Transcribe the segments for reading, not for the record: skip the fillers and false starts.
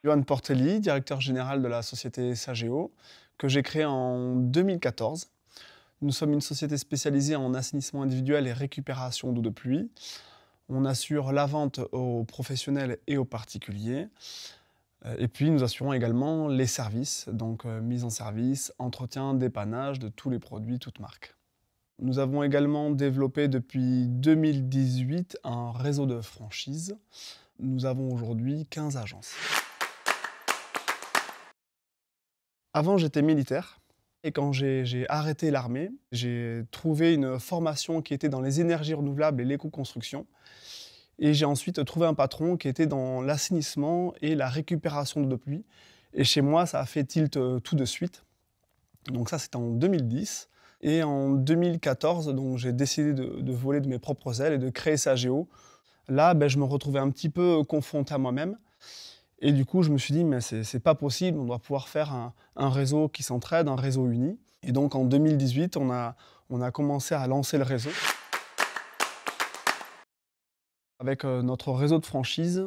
Johan Portelli, directeur général de la société Sageo, que j'ai créée en 2014. Nous sommes une société spécialisée en assainissement individuel et récupération d'eau de pluie. On assure la vente aux professionnels et aux particuliers. Et puis nous assurons également les services, donc mise en service, entretien, dépannage de tous les produits, toutes marques. Nous avons également développé depuis 2018 un réseau de franchises. Nous avons aujourd'hui 15 agences. Avant, j'étais militaire et quand j'ai arrêté l'armée, j'ai trouvé une formation qui était dans les énergies renouvelables et l'éco-construction. Et j'ai ensuite trouvé un patron qui était dans l'assainissement et la récupération d'eau de pluie. Et chez moi, ça a fait tilt tout de suite. Donc ça, c'était en 2010. Et en 2014, donc, j'ai décidé de voler de mes propres ailes et de créer Sageo. Là, je me retrouvais un petit peu confronté à moi-même. Et du coup, je me suis dit, mais c'est pas possible, on doit pouvoir faire un réseau qui s'entraide, un réseau uni. Et donc en 2018, on a commencé à lancer le réseau. Avec notre réseau de franchise,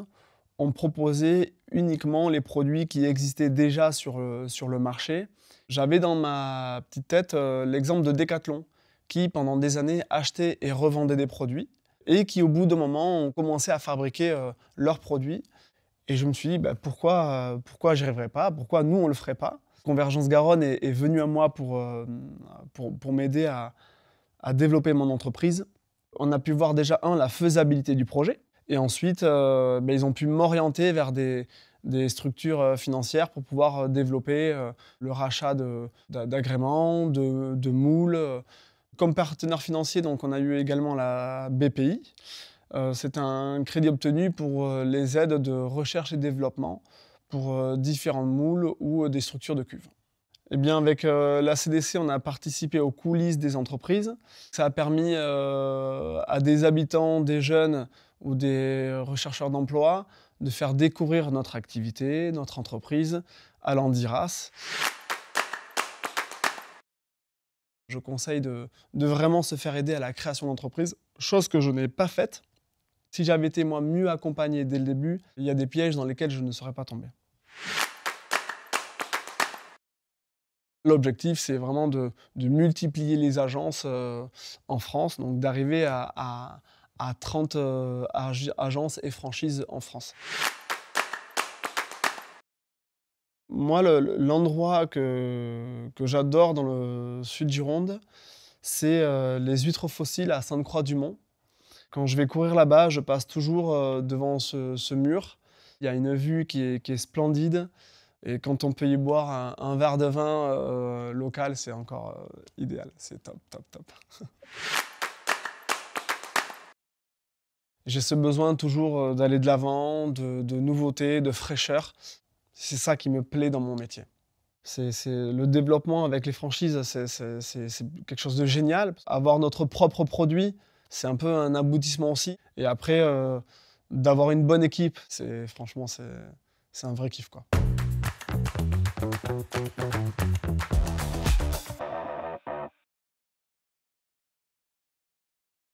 on proposait uniquement les produits qui existaient déjà sur le marché. J'avais dans ma petite tête l'exemple de Decathlon, qui pendant des années achetait et revendait des produits, et qui au bout d'un moment ont commencé à fabriquer leurs produits. Et je me suis dit, pourquoi j'y arriverais pas? Pourquoi nous, on ne le ferait pas? Convergence Garonne est venue à moi pour m'aider à développer mon entreprise. On a pu voir déjà, la faisabilité du projet. Et ensuite, ils ont pu m'orienter vers des structures financières pour pouvoir développer le rachat d'agréments, de moules. Comme partenaire financier, donc, on a eu également la BPI. C'est un crédit obtenu pour les aides de recherche et développement pour différents moules ou des structures de cuves. Eh bien, avec la CDC, on a participé aux coulisses des entreprises. Ça a permis à des habitants, des jeunes ou des rechercheurs d'emploi de faire découvrir notre activité, notre entreprise à l'Andiras. Je conseille de vraiment se faire aider à la création d'entreprise, chose que je n'ai pas faite. Si j'avais été moi mieux accompagné dès le début, il y a des pièges dans lesquels je ne serais pas tombé. L'objectif, c'est vraiment de multiplier les agences en France, donc d'arriver à 30 agences et franchises en France. Moi, l'endroit que j'adore dans le sud Gironde, c'est les huîtres fossiles à Sainte-Croix-du-Mont. Quand je vais courir là-bas, je passe toujours devant ce mur. Il y a une vue qui est splendide. Et quand on peut y boire un verre de vin local, c'est encore idéal. C'est top, top, top. J'ai ce besoin toujours d'aller de l'avant, de nouveautés, de fraîcheur. C'est ça qui me plaît dans mon métier. C'est le développement avec les franchises, c'est quelque chose de génial. Avoir notre propre produit, c'est un peu un aboutissement aussi. Et après, d'avoir une bonne équipe, franchement, c'est un vrai kiff, quoi.